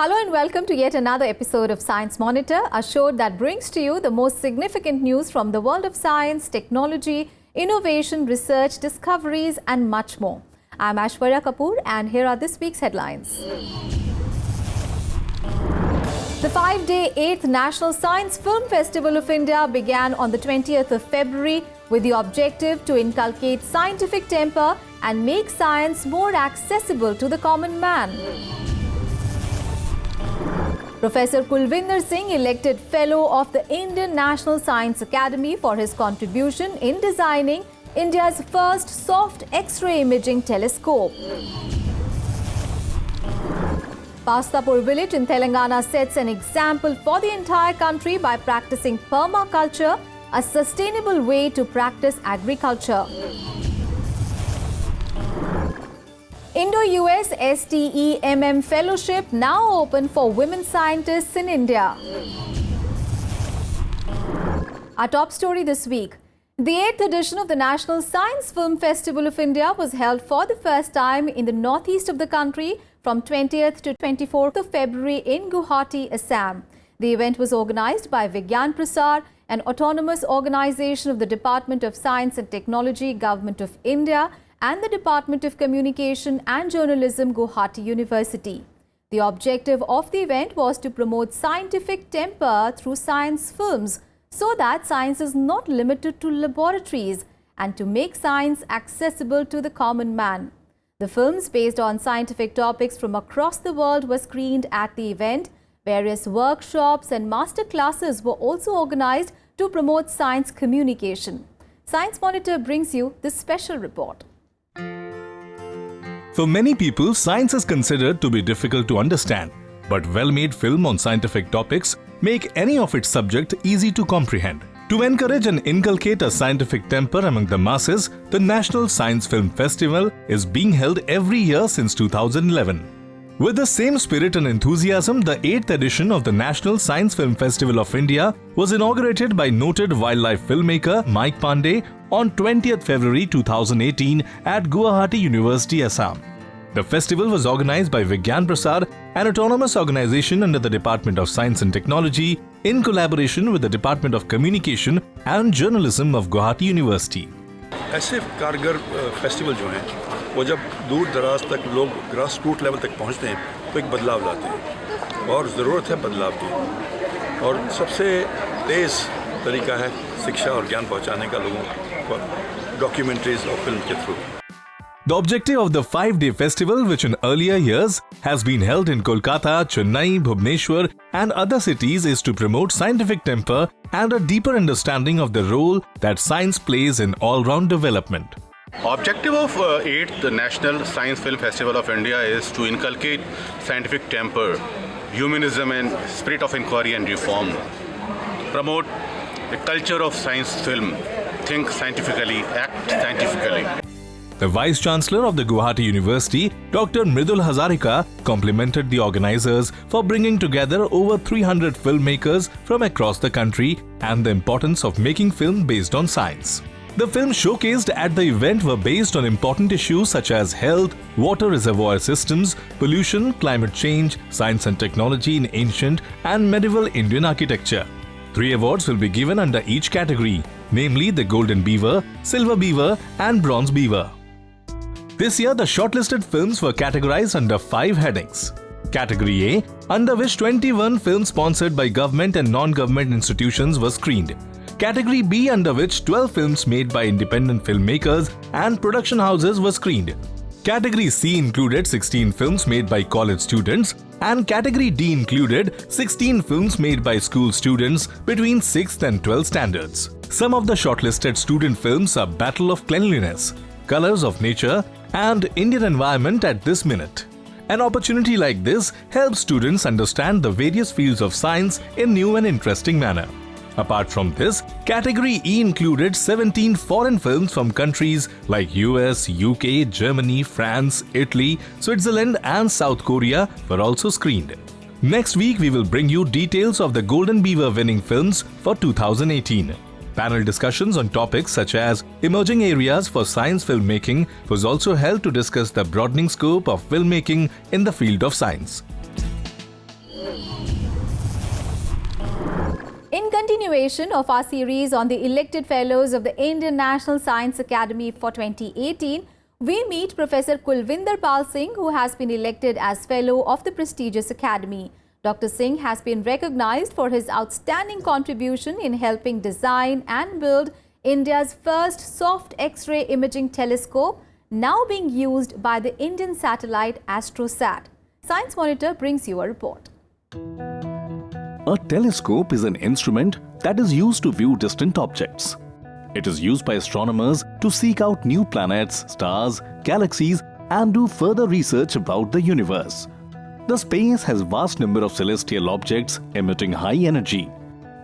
Hello and welcome to yet another episode of Science Monitor, a show that brings to you the most significant news from the world of science, technology, innovation, research, discoveries and much more. I'm Aishwarya Kapoor and here are this week's headlines. The 5-day 8th National Science Film Festival of India began on the 20th of February with the objective to inculcate scientific temper and make science more accessible to the common man. Professor Kulvinder Singh elected Fellow of the Indian National Science Academy for his contribution in designing India's first soft X-ray imaging telescope. Pastapur village in Telangana sets an example for the entire country by practicing permaculture, a sustainable way to practice agriculture. Indo-US STEMM Fellowship now open for women scientists in India. Our top story this week. The 8th edition of the National Science Film Festival of India was held for the first time in the northeast of the country from 20th to 24th of February in Guwahati, Assam. The event was organized by Vigyan Prasar, an autonomous organization of the Department of Science and Technology, Government of India, and the Department of Communication and Journalism, Guwahati University. The objective of the event was to promote scientific temper through science films so that science is not limited to laboratories and to make science accessible to the common man. The films based on scientific topics from across the world were screened at the event. Various workshops and master classes were also organized to promote science communication. Science Monitor brings you this special report. For many people, science is considered to be difficult to understand, but well-made film on scientific topics make any of its subject easy to comprehend. To encourage and inculcate a scientific temper among the masses, the National Science Film Festival is being held every year since 2011. With the same spirit and enthusiasm, the 8th edition of the National Science Film Festival of India was inaugurated by noted wildlife filmmaker Mike Pandey on 20th February 2018 at Guwahati University, Assam. The festival was organized by Vigyan Prasar, an autonomous organization under the Department of Science and Technology, in collaboration with the Department of Communication and Journalism of Guwahati University. ऐसे कारगर festival जो हैं वो जब दूर दराज तक लोग ग्रास रूट लेवल तक पहुंचते हैं तो एक बदलाव लाते हैं और ज़रूरत है बदलाव की और सबसे तेज़ तरीका है शिक्षा और ज्ञान पहुंचाने का लोगों को डॉक्यूमेंट्रीज और फिल्म के through. The objective of the 5-day festival, which in earlier years has been held in Kolkata, Chennai, Bhubaneswar and other cities, is to promote scientific temper and a deeper understanding of the role that science plays in all-round development. Objective of 8th National Science Film Festival of India is to inculcate scientific temper, humanism and spirit of inquiry and reform, promote the culture of science film, think scientifically, act scientifically. The Vice-Chancellor of the Guwahati University, Dr. Mridul Hazarika, complimented the organizers for bringing together over 300 filmmakers from across the country and the importance of making film based on science. The films showcased at the event were based on important issues such as health, water reservoir systems, pollution, climate change, science and technology in ancient and medieval Indian architecture. 3 awards will be given under each category, namely the Golden Beaver, Silver Beaver and Bronze Beaver. This year, the shortlisted films were categorized under 5 headings. Category A, under which 21 films sponsored by government and non-government institutions were screened. Category B, under which 12 films made by independent filmmakers and production houses were screened. Category C included 16 films made by college students and Category D included 16 films made by school students between 6th and 12th standards. Some of the shortlisted student films are Battle of Cleanliness, Colors of Nature, and Indian Environment at this minute. An opportunity like this helps students understand the various fields of science in new and interesting manner. Apart from this, Category E included 17 foreign films from countries like US, UK, Germany, France, Italy, Switzerland and South Korea were also screened. Next week, we will bring you details of the Golden Beaver winning films for 2018. Panel discussions on topics such as emerging areas for science filmmaking was also held to discuss the broadening scope of filmmaking in the field of science. continuation of our series on the elected fellows of the Indian National Science Academy for 2018, we meet Professor Kulvinder Pal Singh, who has been elected as Fellow of the prestigious Academy. Dr. Singh has been recognized for his outstanding contribution in helping design and build India's first soft X-ray imaging telescope, now being used by the Indian satellite AstroSat. Science Monitor brings you a report. A telescope is an instrument that is used to view distant objects. It is used by astronomers to seek out new planets, stars, galaxies, and do further research about the universe. The space has vast number of celestial objects emitting high energy.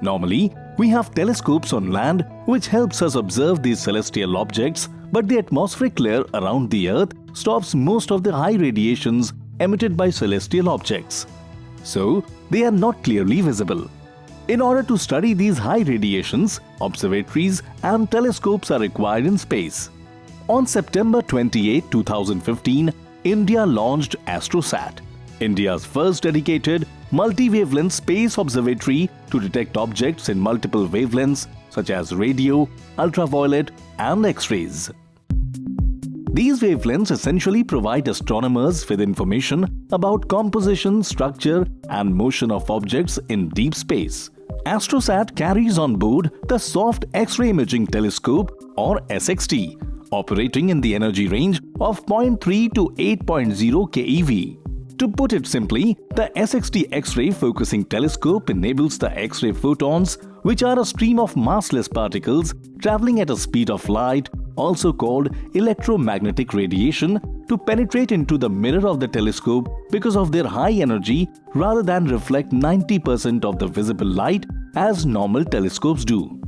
Normally, we have telescopes on land which helps us observe these celestial objects, but the atmospheric layer around the Earth stops most of the high radiations emitted by celestial objects. So, they are not clearly visible. In order to study these high radiations, observatories and telescopes are required in space. On September 28, 2015, India launched AstroSat, India's first dedicated multi-wavelength space observatory to detect objects in multiple wavelengths such as radio, ultraviolet and X-rays. These wavelengths essentially provide astronomers with information about composition, structure and motion of objects in deep space. AstroSat carries on board the Soft X-ray Imaging Telescope or SXT, operating in the energy range of 0.3 to 8.0 keV. To put it simply, the SXT X-ray focusing telescope enables the X-ray photons, which are a stream of massless particles traveling at a speed of light, also called electromagnetic radiation, to penetrate into the mirror of the telescope because of their high energy rather than reflect 90% of the visible light as normal telescopes do.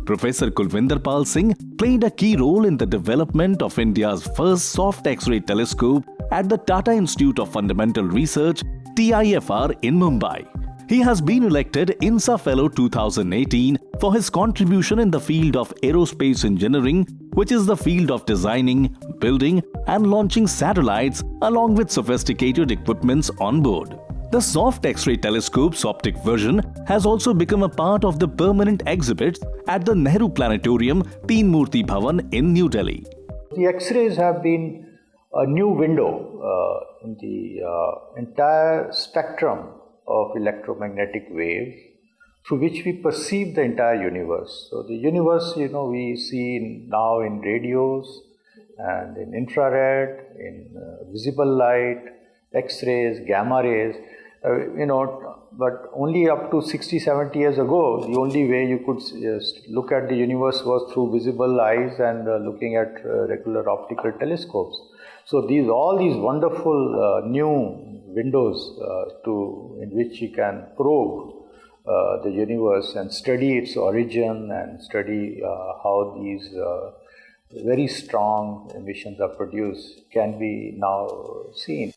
Professor Kulvinder Pal Singh played a key role in the development of India's first soft X-ray telescope at the Tata Institute of Fundamental Research (TIFR) in Mumbai. He has been elected INSA Fellow 2018 for his contribution in the field of aerospace engineering, which is the field of designing, building and launching satellites along with sophisticated equipments on board. The Soft X-ray Telescope's optic version has also become a part of the permanent exhibits at the Nehru Planetarium, Teen Murti Bhavan in New Delhi. The X-rays have been a new window in the entire spectrum of electromagnetic waves through which we perceive the entire universe. So the universe, we see now in radios and in infrared, in visible light, X-rays, gamma rays, but only up to 60-70 years ago, the only way you could look at the universe was through visible eyes and looking at regular optical telescopes. So all these wonderful new windows in which you can probe the universe and study its origin and study how these very strong emissions are produced can be now seen.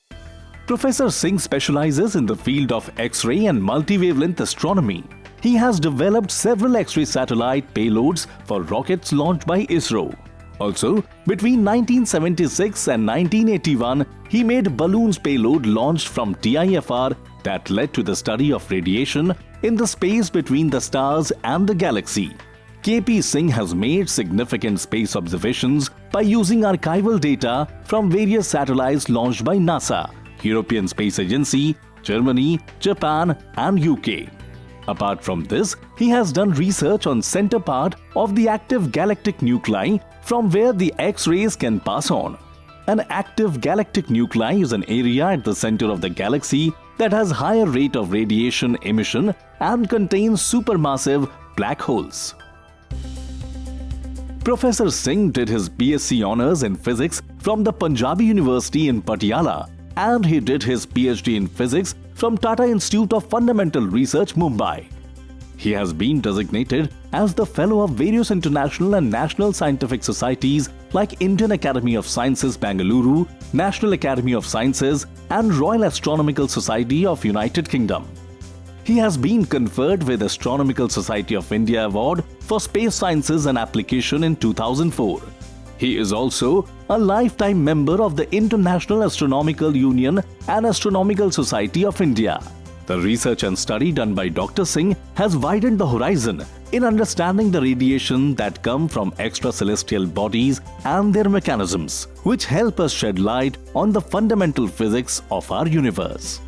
Professor Singh specializes in the field of X-ray and multi-wavelength astronomy. He has developed several X-ray satellite payloads for rockets launched by ISRO. Also, between 1976 and 1981, he made balloons payload launched from TIFR that led to the study of radiation in the space between the stars and the galaxy. KP Singh has made significant space observations by using archival data from various satellites launched by NASA, European Space Agency, Germany, Japan and UK. Apart from this, he has done research on center part of the active galactic nuclei from where the X-rays can pass on. An active galactic nuclei is an area at the center of the galaxy that has higher rate of radiation emission and contains supermassive black holes. Professor Singh did his BSc Honours in Physics from the Punjabi University in Patiala, and he did his PhD in Physics from Tata Institute of Fundamental Research, Mumbai. He has been designated as the Fellow of various international and national scientific societies like Indian Academy of Sciences, Bengaluru, National Academy of Sciences, and Royal Astronomical Society of United Kingdom. He has been conferred with Astronomical Society of India Award for Space Sciences and Application in 2004. He is also a lifetime member of the International Astronomical Union and Astronomical Society of India. The research and study done by Dr. Singh has widened the horizon in understanding the radiation that come from extracelestial bodies and their mechanisms, which help us shed light on the fundamental physics of our universe.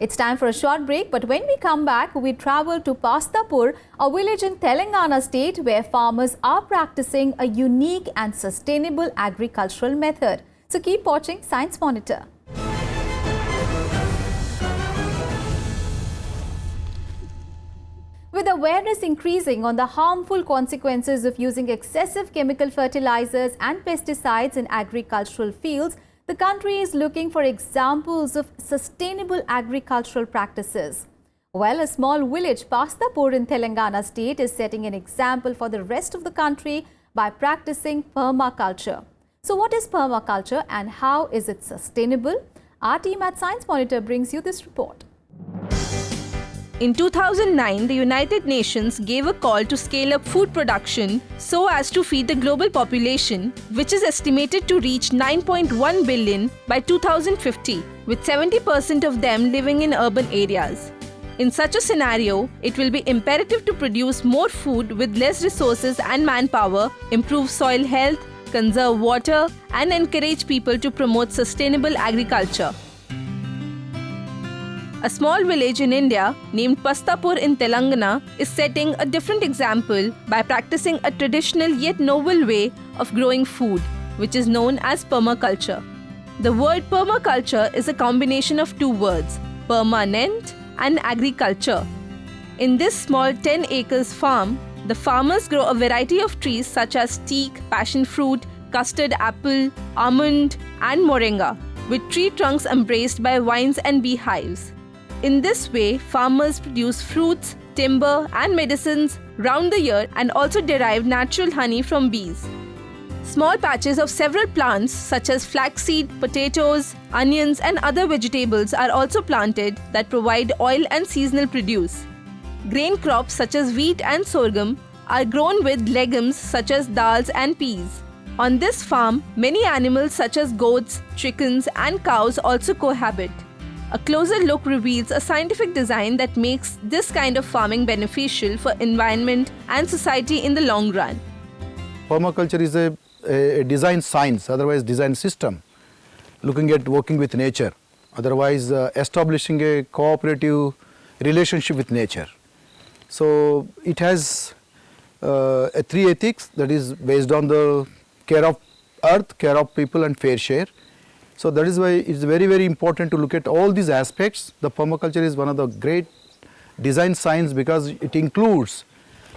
It's time for a short break, but when we come back, we travel to Pastapur, a village in Telangana state where farmers are practicing a unique and sustainable agricultural method. So keep watching Science Monitor. With awareness increasing on the harmful consequences of using excessive chemical fertilizers and pesticides in agricultural fields, the country is looking for examples of sustainable agricultural practices. Well, a small village, Pastapur in Telangana state, is setting an example for the rest of the country by practicing permaculture. So what is permaculture and how is it sustainable? Our team at Science Monitor brings you this report. In 2009, the United Nations gave a call to scale up food production so as to feed the global population, which is estimated to reach 9.1 billion by 2050, with 70% of them living in urban areas. In such a scenario, it will be imperative to produce more food with less resources and manpower, improve soil health, conserve water, and encourage people to promote sustainable agriculture. A small village in India named Pastapur in Telangana is setting a different example by practicing a traditional yet novel way of growing food, which is known as permaculture. The word permaculture is a combination of two words, permanent and agriculture. In this small 10 acres farm, the farmers grow a variety of trees such as teak, passion fruit, custard apple, almond, and moringa, with tree trunks embraced by vines and beehives. In this way, farmers produce fruits, timber, and medicines round the year and also derive natural honey from bees. Small patches of several plants such as flaxseed, potatoes, onions, and other vegetables are also planted that provide oil and seasonal produce. Grain crops such as wheat and sorghum are grown with legumes such as dals and peas. On this farm, many animals such as goats, chickens, and cows also cohabit. A closer look reveals a scientific design that makes this kind of farming beneficial for environment and society in the long run. Permaculture is a design science, otherwise design system, looking at working with nature, otherwise establishing a cooperative relationship with nature. So it has three ethics, that is based on the care of earth, care of people, and fair share. So that is why it's very, very important to look at all these aspects. The permaculture is one of the great design science because it includes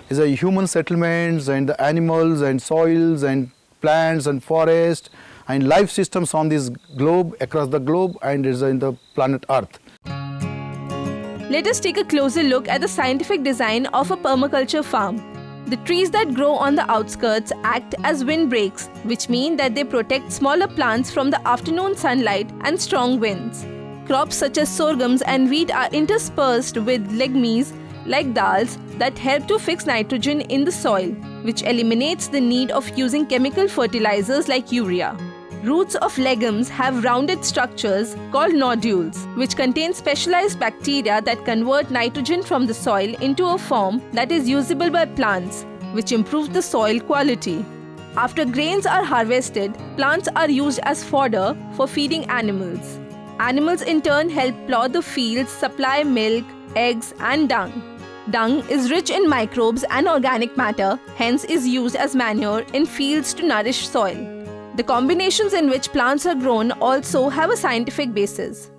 human settlements and the animals and soils and plants and forest and life systems on this globe, across the globe, and is in the planet Earth. Let us take a closer look at the scientific design of a permaculture farm. The trees that grow on the outskirts act as windbreaks, which mean that they protect smaller plants from the afternoon sunlight and strong winds. Crops such as sorghums and wheat are interspersed with legumes like dals that help to fix nitrogen in the soil, which eliminates the need of using chemical fertilizers like urea. Roots of legumes have rounded structures called nodules, which contain specialized bacteria that convert nitrogen from the soil into a form that is usable by plants, which improves the soil quality. After grains are harvested, plants are used as fodder for feeding animals. Animals in turn help plow the fields, supply milk, eggs, and dung. Dung is rich in microbes and organic matter, hence is used as manure in fields to nourish soil. The combinations in which plants are grown also have a scientific basis.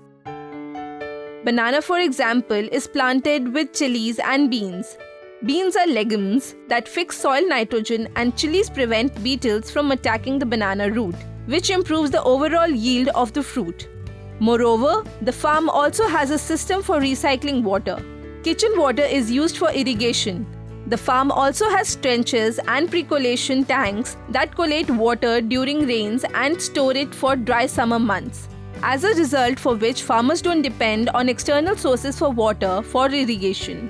Banana, for example, is planted with chilies and beans. Beans are legumes that fix soil nitrogen, and chilies prevent beetles from attacking the banana root, which improves the overall yield of the fruit. Moreover, the farm also has a system for recycling water. Kitchen water is used for irrigation. The farm also has trenches and percolation tanks that collate water during rains and store it for dry summer months. As a result, for which farmers don't depend on external sources for water for irrigation.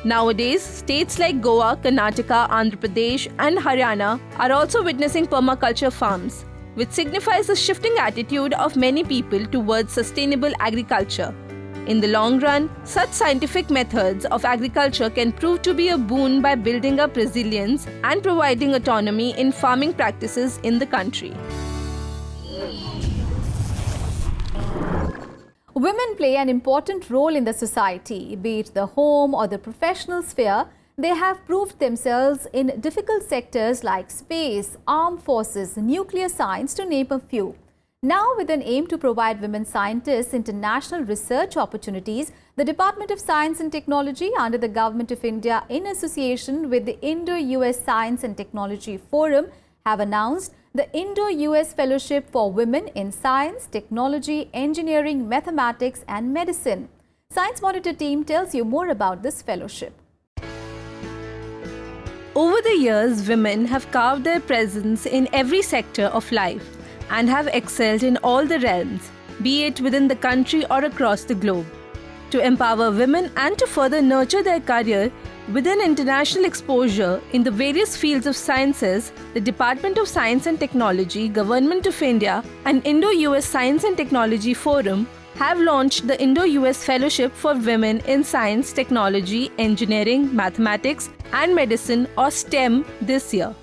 Nowadays, states like Goa, Karnataka, Andhra Pradesh, and Haryana are also witnessing permaculture farms, which signifies the shifting attitude of many people towards sustainable agriculture. In the long run, such scientific methods of agriculture can prove to be a boon by building up resilience and providing autonomy in farming practices in the country. Women play an important role in the society, be it the home or the professional sphere. They have proved themselves in difficult sectors like space, armed forces, nuclear science, to name a few. Now, with an aim to provide women scientists international research opportunities, the Department of Science and Technology under the Government of India in association with the Indo-US Science and Technology Forum have announced the Indo-US Fellowship for Women in Science, Technology, Engineering, Mathematics and Medicine. Science Monitor team tells you more about this fellowship. Over the years, women have carved their presence in every sector of life and have excelled in all the realms, be it within the country or across the globe. To empower women and to further nurture their career within international exposure in the various fields of sciences, the Department of Science and Technology, Government of India and Indo-US Science and Technology Forum have launched the Indo-US Fellowship for Women in Science, Technology, Engineering, Mathematics and Medicine, or STEM, this year.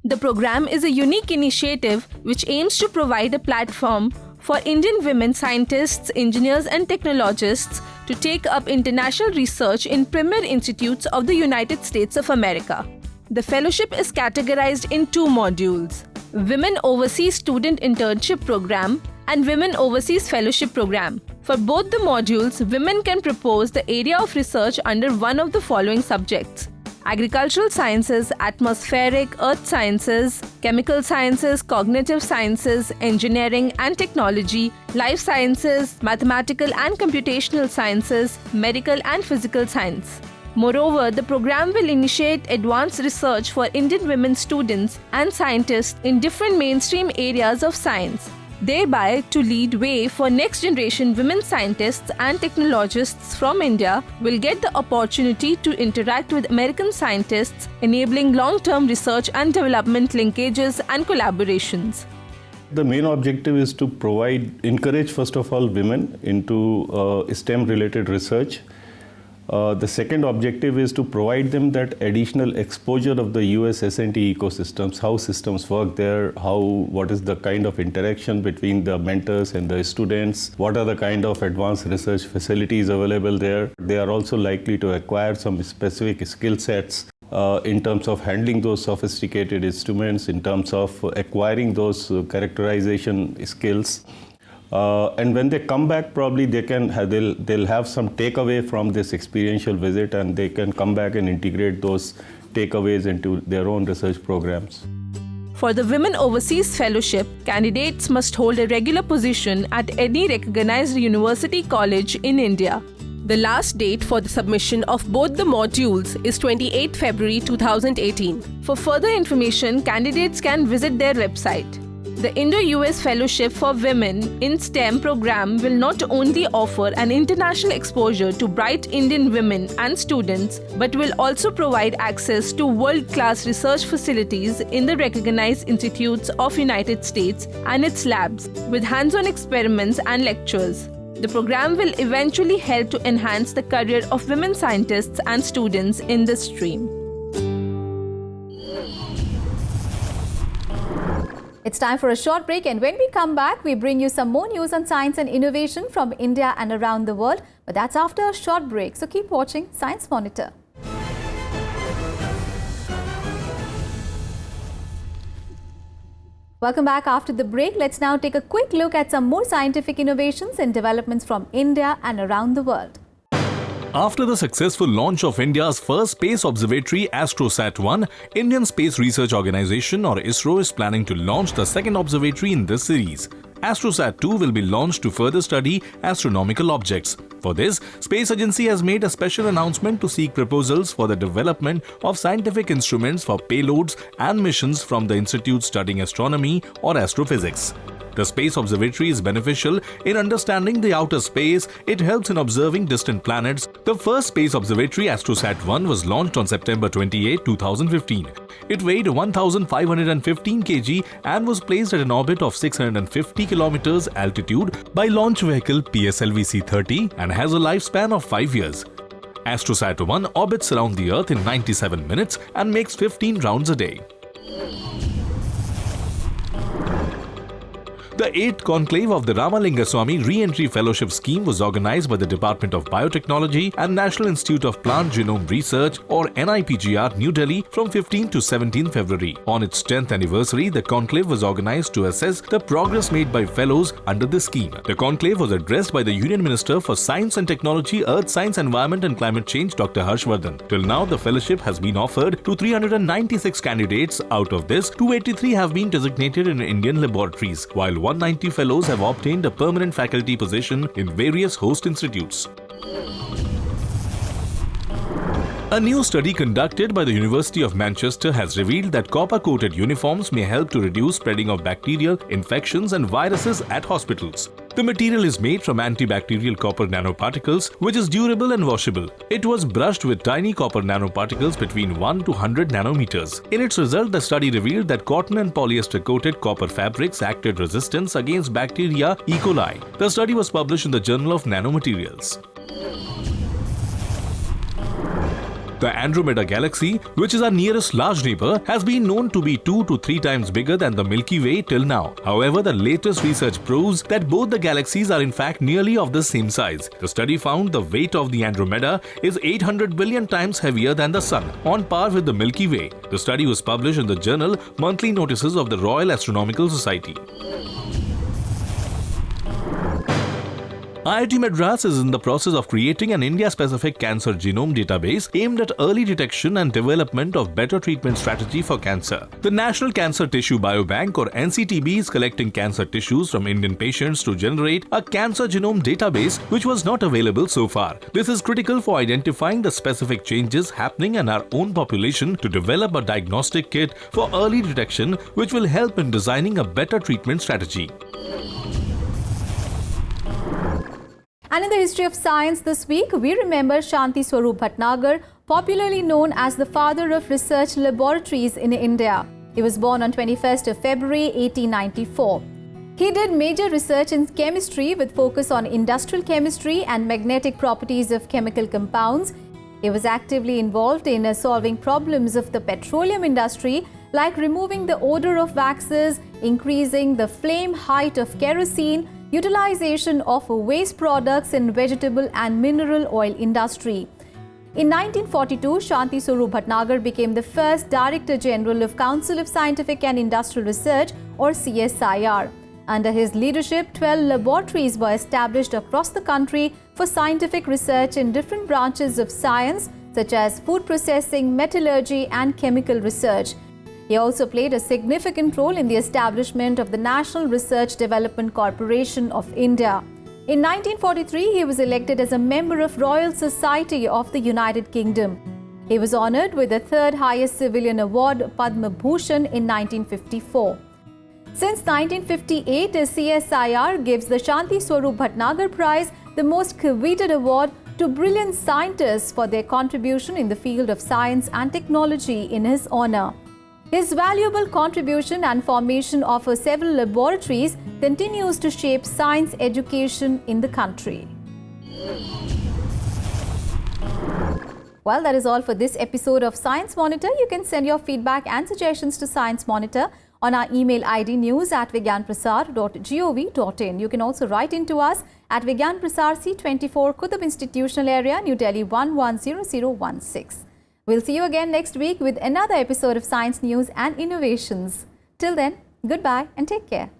The program is a unique initiative which aims to provide a platform for Indian women scientists, engineers and technologists to take up international research in premier institutes of the United States of America. The fellowship is categorized in two modules: Women Overseas Student Internship Program and Women Overseas Fellowship Program. For both the modules, women can propose the area of research under one of the following subjects: agricultural sciences, atmospheric, earth sciences, chemical sciences, cognitive sciences, engineering and technology, life sciences, mathematical and computational sciences, medical and physical science. Moreover, the program will initiate advanced research for Indian women students and scientists in different mainstream areas of science, thereby to lead way for next generation women scientists and technologists from India will get the opportunity to interact with American scientists, enabling long-term research and development linkages and collaborations. The main objective is to encourage first of all women into STEM related research. The second objective is to provide them that additional exposure of the US S&T ecosystems, how systems work there, what is the kind of interaction between the mentors and the students, what are the kind of advanced research facilities available there. They are also likely to acquire some specific skill sets in terms of handling those sophisticated instruments, in terms of acquiring those characterization skills. And when they come back, probably they'll have some takeaway from this experiential visit, and they can come back and integrate those takeaways into their own research programs. For the Women Overseas Fellowship, candidates must hold a regular position at any recognized university college in India. The last date for the submission of both the modules is 28 February 2018. For further information, candidates can visit their website. The Indo-US Fellowship for Women in STEM program will not only offer an international exposure to bright Indian women and students, but will also provide access to world-class research facilities in the recognized institutes of United States and its labs, with hands-on experiments and lectures. The program will eventually help to enhance the career of women scientists and students in this stream. It's time for a short break, and when we come back, we bring you some more news on science and innovation from India and around the world. But that's after a short break, so keep watching Science Monitor. Welcome back after the break. Let's now take a quick look at some more scientific innovations and developments from India and around the world. After the successful launch of India's first space observatory, AstroSat-1, Indian Space Research Organisation or ISRO is planning to launch the second observatory in this series. AstroSat-2 will be launched to further study astronomical objects. For this, Space Agency has made a special announcement to seek proposals for the development of scientific instruments for payloads and missions from the institutes studying astronomy or astrophysics. The Space Observatory is beneficial in understanding the outer space. It helps in observing distant planets, The first space observatory, AstroSat-1, was launched on September 28, 2015. It weighed 1,515 kg and was placed at an orbit of 650 km altitude by launch vehicle PSLV-C-30 and has a lifespan of 5 years. AstroSat-1 orbits around the Earth in 97 minutes and makes 15 rounds a day. The 8th conclave of the Ramalingaswamy Re-Entry Fellowship Scheme was organized by the Department of Biotechnology and National Institute of Plant Genome Research or NIPGR, New Delhi from 15 to 17 February. On its 10th anniversary, the conclave was organized to assess the progress made by fellows under the scheme. The conclave was addressed by the Union Minister for Science and Technology, Earth Science, Environment and Climate Change, Dr. Harshvardhan. Till now, the fellowship has been offered to 396 candidates. Out of this, 283 have been designated in Indian laboratories, while 190 fellows have obtained a permanent faculty position in various host institutes. A new study conducted by the University of Manchester has revealed that copper-coated uniforms may help to reduce spreading of bacterial infections and viruses at hospitals. The material is made from antibacterial copper nanoparticles, which is durable and washable. It was brushed with tiny copper nanoparticles between 1 to 100 nanometers. In its result, the study revealed that cotton and polyester-coated copper fabrics acted resistance against bacteria E. coli. The study was published in the Journal of Nanomaterials. The Andromeda Galaxy, which is our nearest large neighbor, has been known to be 2 to 3 times bigger than the Milky Way till now. However, the latest research proves that both the galaxies are in fact nearly of the same size. The study found the weight of the Andromeda is 800 billion times heavier than the Sun, on par with the Milky Way. The study was published in the journal Monthly Notices of the Royal Astronomical Society. IIT Madras is in the process of creating an India-specific cancer genome database aimed at early detection and development of better treatment strategy for cancer. The National Cancer Tissue Biobank or NCTB is collecting cancer tissues from Indian patients to generate a cancer genome database which was not available so far. This is critical for identifying the specific changes happening in our own population to develop a diagnostic kit for early detection which will help in designing a better treatment strategy. And in the history of science this week, we remember Shanti Swarup Bhatnagar, popularly known as the father of research laboratories in India. He was born on 21st of February 1894. He did major research in chemistry with focus on industrial chemistry and magnetic properties of chemical compounds. He was actively involved in solving problems of the petroleum industry like removing the odor of waxes, increasing the flame height of kerosene, utilization of waste products in vegetable and mineral oil industry. In 1942, Shanti Swarup Bhatnagar became the first Director General of Council of Scientific and Industrial Research or CSIR. Under his leadership, 12 laboratories were established across the country for scientific research in different branches of science such as food processing, metallurgy and chemical research. He also played a significant role in the establishment of the National Research Development Corporation of India. In 1943, he was elected as a member of Royal Society of the United Kingdom. He was honored with the third highest civilian award, Padma Bhushan, in 1954. Since 1958, CSIR gives the Shanti Swarup Bhatnagar Prize, the most coveted award, to brilliant scientists for their contribution in the field of science and technology in his honor. His valuable contribution and formation of several laboratories continues to shape science education in the country. Well, that is all for this episode of Science Monitor. You can send your feedback and suggestions to Science Monitor on our email ID news@vigyanprasar.gov.in. You can also write in to us at Vigyan Prasar C24, Kutub Institutional Area, New Delhi 110016. We'll see you again next week with another episode of Science News and Innovations. Till then, goodbye and take care.